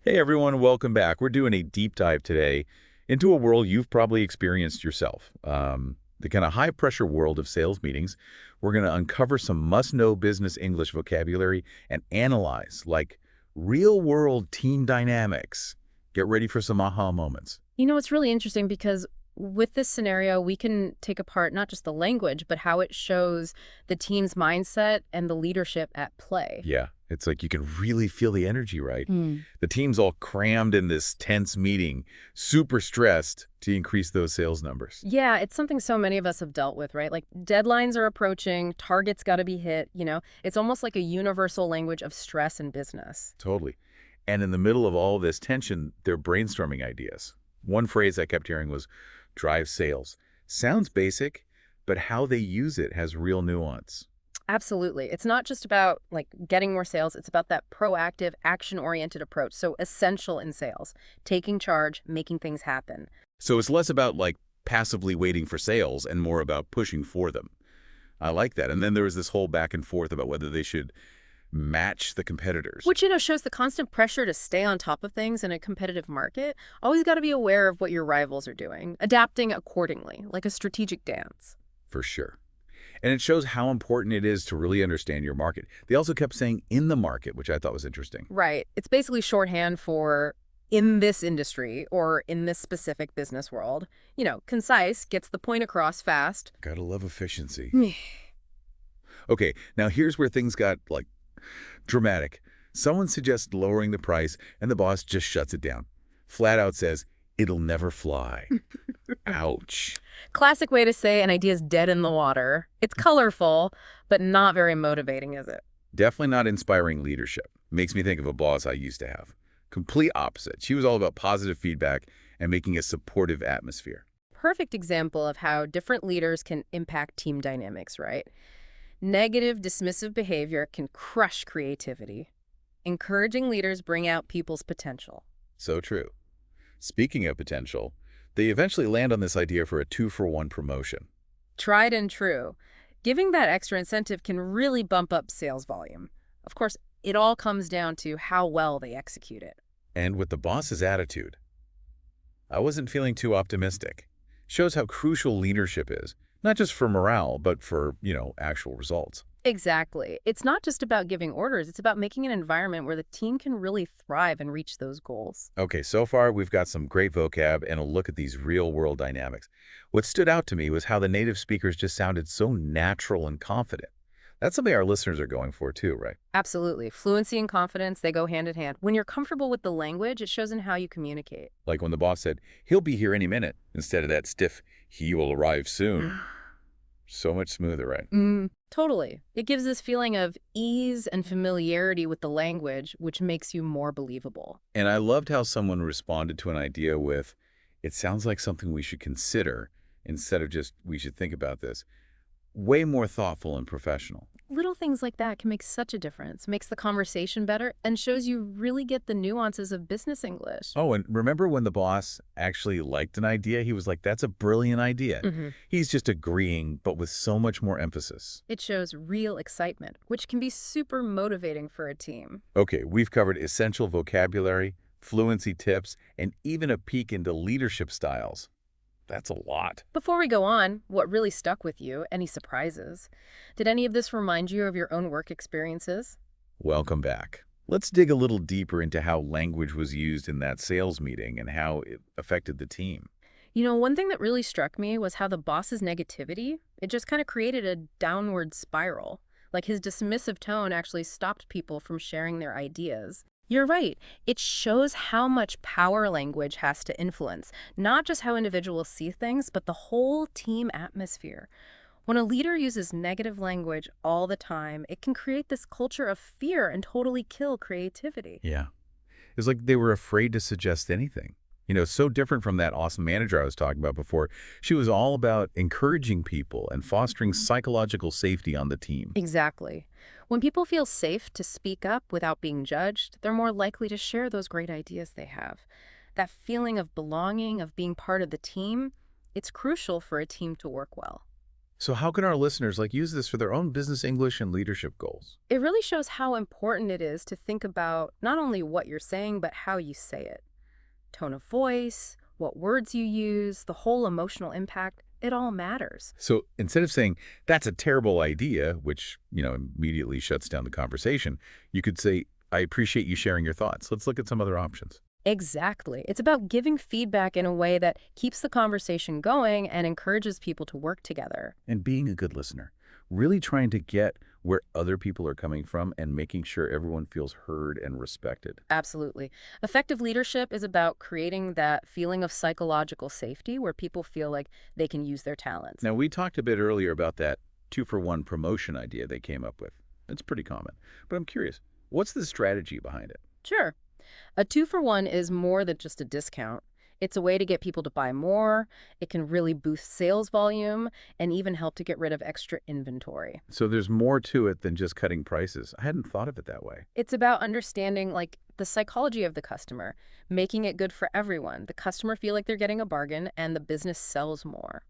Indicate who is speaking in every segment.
Speaker 1: Hey everyone, welcome back. We're doing a deep dive today into a world you've probably experienced yourself. The kind of high-pressure world of sales meetings. We're going to uncover some must-know business English vocabulary and analyze, like, real-world team dynamics. Get ready for some aha moments.
Speaker 2: It's really interesting because with this scenario, we can take apart not just the language, but how it shows the team's mindset and the leadership at play.
Speaker 1: Yeah, it's like you can really feel the energy, right?
Speaker 2: Mm.
Speaker 1: The team's all crammed in this tense meeting, super stressed to increase those sales numbers.
Speaker 2: Yeah, it's something so many of us have dealt with, right? Like deadlines are approaching, targets got to be hit. It's almost like a universal language of stress in business.
Speaker 1: Totally. And in the middle of all this tension, they're brainstorming ideas. One phrase I kept hearing was drive sales. Sounds basic, but how they use it has real nuance.
Speaker 2: Absolutely. It's not just about like getting more sales, it's about that proactive, action-oriented approach. So essential in sales, taking charge, making things happen.
Speaker 1: So it's less about like passively waiting for sales and more about pushing for them. I like that. And then there was this whole back and forth about whether they should match the competitors.
Speaker 2: Which, shows the constant pressure to stay on top of things in a competitive market. Always got to be aware of what your rivals are doing, adapting accordingly, like a strategic dance.
Speaker 1: For sure. And it shows how important it is to really understand your market. They also kept saying in the market, which I thought was interesting.
Speaker 2: Right. It's basically shorthand for in this industry or in this specific business world. Concise, gets the point across fast.
Speaker 1: Gotta love efficiency. Okay, now here's where things got, like, dramatic. Someone suggests lowering the price, and the boss just shuts it down. Flat out says, it'll never fly. Ouch.
Speaker 2: Classic way to say an idea's dead in the water. It's colorful, but not very motivating, is it?
Speaker 1: Definitely not inspiring leadership. Makes me think of a boss I used to have. Complete opposite. She was all about positive feedback and making a supportive atmosphere.
Speaker 2: Perfect example of how different leaders can impact team dynamics, right? Negative, dismissive behavior can crush creativity. Encouraging leaders bring out people's potential.
Speaker 1: So true. Speaking of potential, they eventually land on this idea for a 2-for-1 promotion.
Speaker 2: Tried and true. Giving that extra incentive can really bump up sales volume. Of course, it all comes down to how well they execute it.
Speaker 1: And with the boss's attitude, I wasn't feeling too optimistic. Shows how crucial leadership is, not just for morale, but for, actual results.
Speaker 2: Exactly. It's not just about giving orders, it's about making an environment where the team can really thrive and reach those goals.
Speaker 1: Okay, so far we've got some great vocab and a look at these real-world dynamics. What stood out to me was how the native speakers just sounded so natural and confident. That's something our listeners are going for too, right?
Speaker 2: Absolutely. Fluency and confidence, they go hand in hand. When you're comfortable with the language, it shows in how you communicate.
Speaker 1: Like when the boss said, he'll be here any minute, instead of that stiff, he will arrive soon. So much smoother, right?
Speaker 2: Totally. It gives this feeling of ease and familiarity with the language, which makes you more believable.
Speaker 1: And I loved how someone responded to an idea with, it sounds like something we should consider, instead of just, we should think about this. Way more thoughtful and professional.
Speaker 2: Little things like that can make such a difference, makes the conversation better, and shows you really get the nuances of business English.
Speaker 1: Oh, and remember when the boss actually liked an idea? He was like, that's a brilliant idea. He's just agreeing, but with so much more emphasis.
Speaker 2: It shows real excitement, which can be super motivating for a team.
Speaker 1: Okay, we've covered essential vocabulary, fluency tips, and even a peek into leadership styles. That's a lot.
Speaker 2: Before we go on, what really stuck with you? Any surprises? Did any of this remind you of your own work experiences?
Speaker 1: Welcome back. Let's dig a little deeper into how language was used in that sales meeting and how it affected the team.
Speaker 2: One thing that really struck me was how the boss's negativity, it just kind of created a downward spiral. Like his dismissive tone actually stopped people from sharing their ideas. You're right. It shows how much power language has to influence, not just how individuals see things, but the whole team atmosphere. When a leader uses negative language all the time, it can create this culture of fear and totally kill creativity.
Speaker 1: Yeah. It's like they were afraid to suggest anything. So different from that awesome manager I was talking about before. She was all about encouraging people and fostering psychological safety on the team.
Speaker 2: Exactly. When people feel safe to speak up without being judged, they're more likely to share those great ideas they have. That feeling of belonging, of being part of the team, it's crucial for a team to work well.
Speaker 1: So how can our listeners use this for their own business English and leadership goals?
Speaker 2: It really shows how important it is to think about not only what you're saying, but how you say it. Tone of voice, what words you use, the whole emotional impact, it all matters.
Speaker 1: So instead of saying, that's a terrible idea, which, immediately shuts down the conversation, you could say, I appreciate you sharing your thoughts. Let's look at some other options.
Speaker 2: Exactly. It's about giving feedback in a way that keeps the conversation going and encourages people to work together.
Speaker 1: And being a good listener, really trying to get where other people are coming from and making sure everyone feels heard and respected.
Speaker 2: Absolutely. Effective leadership is about creating that feeling of psychological safety where people feel like they can use their talents.
Speaker 1: Now, we talked a bit earlier about that two-for-one promotion idea they came up with. It's pretty common. But I'm curious, what's the strategy behind it?
Speaker 2: Sure. A 2-for-1 is more than just a discount. It's a way to get people to buy more. It can really boost sales volume and even help to get rid of extra inventory.
Speaker 1: So there's more to it than just cutting prices. I hadn't thought of it that way.
Speaker 2: It's about understanding the psychology of the customer, making it good for everyone. The customer feel like they're getting a bargain and the business sells more.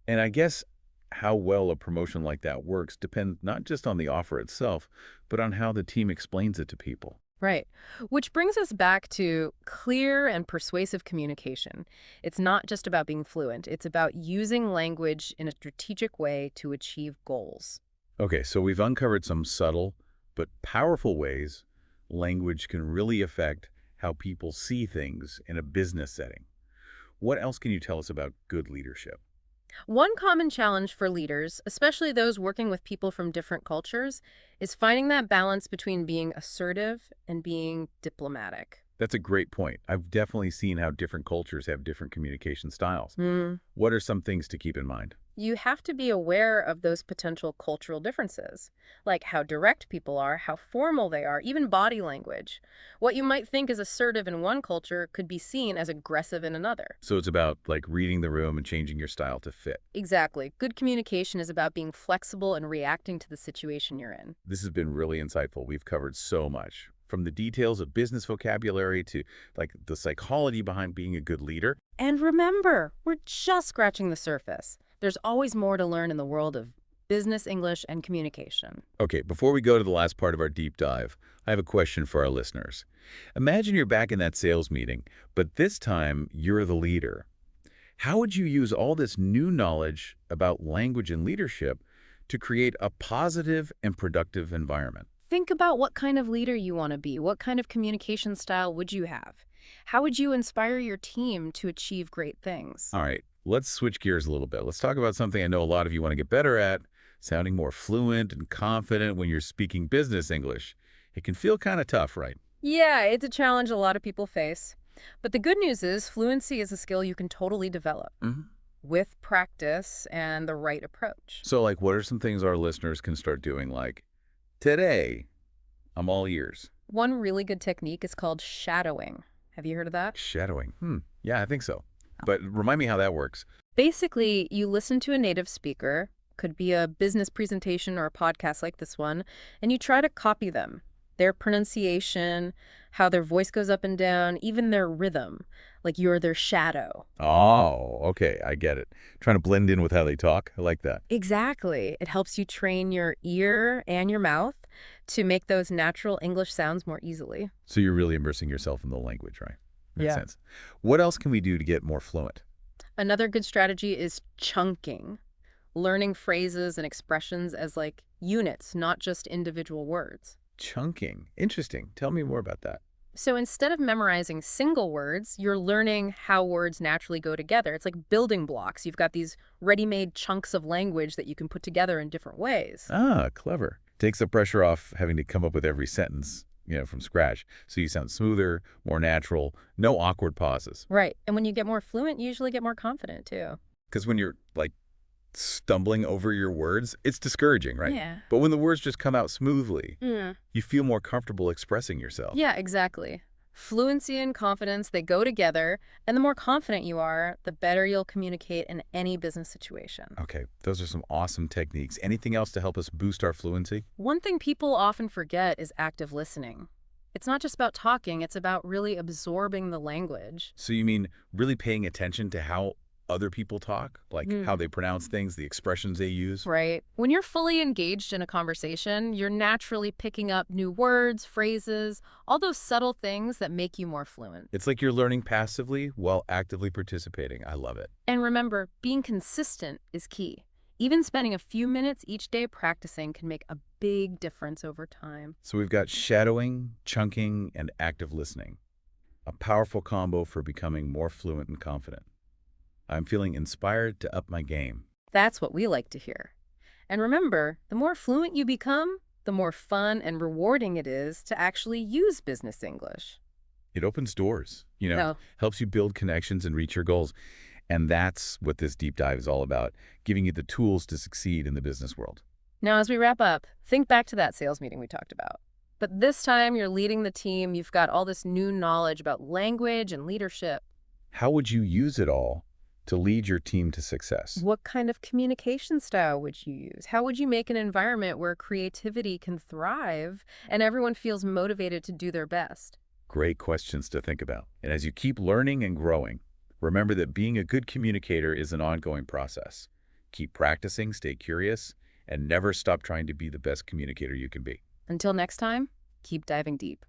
Speaker 1: And I guess how well a promotion like that works depends not just on the offer itself, but on how the team explains it to people.
Speaker 2: Right. Which brings us back to clear and persuasive communication. It's not just about being fluent. It's about using language in a strategic way to achieve goals.
Speaker 1: Okay, so we've uncovered some subtle but powerful ways language can really affect how people see things in a business setting. What else can you tell us about good leadership?
Speaker 2: One common challenge for leaders, especially those working with people from different cultures, is finding that balance between being assertive and being diplomatic.
Speaker 1: That's a great point. I've definitely seen how different cultures have different communication styles.
Speaker 2: Hmm.
Speaker 1: What are some things to keep in mind?
Speaker 2: You have to be aware of those potential cultural differences, like how direct people are, how formal they are, even body language. What you might think is assertive in one culture could be seen as aggressive in another.
Speaker 1: So it's about reading the room and changing your style to fit.
Speaker 2: Exactly. Good communication is about being flexible and reacting to the situation you're in.
Speaker 1: This has been really insightful. We've covered so much, from the details of business vocabulary to the psychology behind being a good leader.
Speaker 2: And remember, we're just scratching the surface. There's always more to learn in the world of business English and communication.
Speaker 1: Okay, before we go to the last part of our deep dive, I have a question for our listeners. Imagine you're back in that sales meeting, but this time you're the leader. How would you use all this new knowledge about language and leadership to create a positive and productive environment?
Speaker 2: Think about what kind of leader you want to be. What kind of communication style would you have? How would you inspire your team to achieve great things?
Speaker 1: All right, let's switch gears a little bit. Let's talk about something I know a lot of you want to get better at, sounding more fluent and confident when you're speaking business English. It can feel kind of tough, right?
Speaker 2: Yeah, it's a challenge a lot of people face. But the good news is fluency is a skill you can totally develop with practice and the right approach.
Speaker 1: So, what are some things our listeners can start doing, today, I'm all ears?
Speaker 2: One really good technique is called shadowing. Have you heard of that?
Speaker 1: Shadowing. Yeah, I think so. But remind me how that works.
Speaker 2: Basically, you listen to a native speaker, could be a business presentation or a podcast like this one, and you try to copy them. Their pronunciation, how their voice goes up and down, even their rhythm, like you're their shadow.
Speaker 1: Oh, okay, I get it. Trying to blend in with how they talk. I like that.
Speaker 2: Exactly. It helps you train your ear and your mouth to make those natural English sounds more easily.
Speaker 1: So you're really immersing yourself in the language, right? Makes
Speaker 2: Yeah.
Speaker 1: sense. What else can we do to get more fluent?
Speaker 2: Another good strategy is chunking, learning phrases and expressions as units, not just individual words.
Speaker 1: Chunking. Interesting. Tell me more about that.
Speaker 2: So instead of memorizing single words, you're learning how words naturally go together. It's like building blocks. You've got these ready-made chunks of language that you can put together in different ways.
Speaker 1: Ah, clever. Takes the pressure off having to come up with every sentence, from scratch. So you sound smoother, more natural, no awkward pauses.
Speaker 2: Right. And when you get more fluent, you usually get more confident too.
Speaker 1: Because when you're, stumbling over your words, it's discouraging, right?
Speaker 2: Yeah.
Speaker 1: But when the words just come out smoothly,
Speaker 2: Yeah.
Speaker 1: you feel more comfortable expressing yourself.
Speaker 2: Yeah, exactly. Fluency and confidence, they go together, and the more confident you are, the better you'll communicate in any business situation.
Speaker 1: Okay, those are some awesome techniques. Anything else to help us boost our fluency?
Speaker 2: One thing people often forget is active listening. It's not just about talking, it's about really absorbing the language.
Speaker 1: So you mean really paying attention to how other people talk, like how they pronounce things, the expressions they use.
Speaker 2: Right. When you're fully engaged in a conversation, you're naturally picking up new words, phrases, all those subtle things that make you more fluent.
Speaker 1: It's like you're learning passively while actively participating. I love it.
Speaker 2: And remember, being consistent is key. Even spending a few minutes each day practicing can make a big difference over time.
Speaker 1: So we've got shadowing, chunking, and active listening. A powerful combo for becoming more fluent and confident. I'm feeling inspired to up my game.
Speaker 2: That's what we like to hear. And remember, the more fluent you become, the more fun and rewarding it is to actually use business English.
Speaker 1: It opens doors,
Speaker 2: No.
Speaker 1: helps you build connections and reach your goals. And that's what this deep dive is all about, giving you the tools to succeed in the business world.
Speaker 2: Now, as we wrap up, think back to that sales meeting we talked about. But this time, you're leading the team. You've got all this new knowledge about language and leadership.
Speaker 1: How would you use it all to lead your team to success?
Speaker 2: What kind of communication style would you use? How would you make an environment where creativity can thrive and everyone feels motivated to do their best?
Speaker 1: Great questions to think about. And as you keep learning and growing, remember that being a good communicator is an ongoing process. Keep practicing, stay curious, and never stop trying to be the best communicator you can be.
Speaker 2: Until next time, keep diving deep.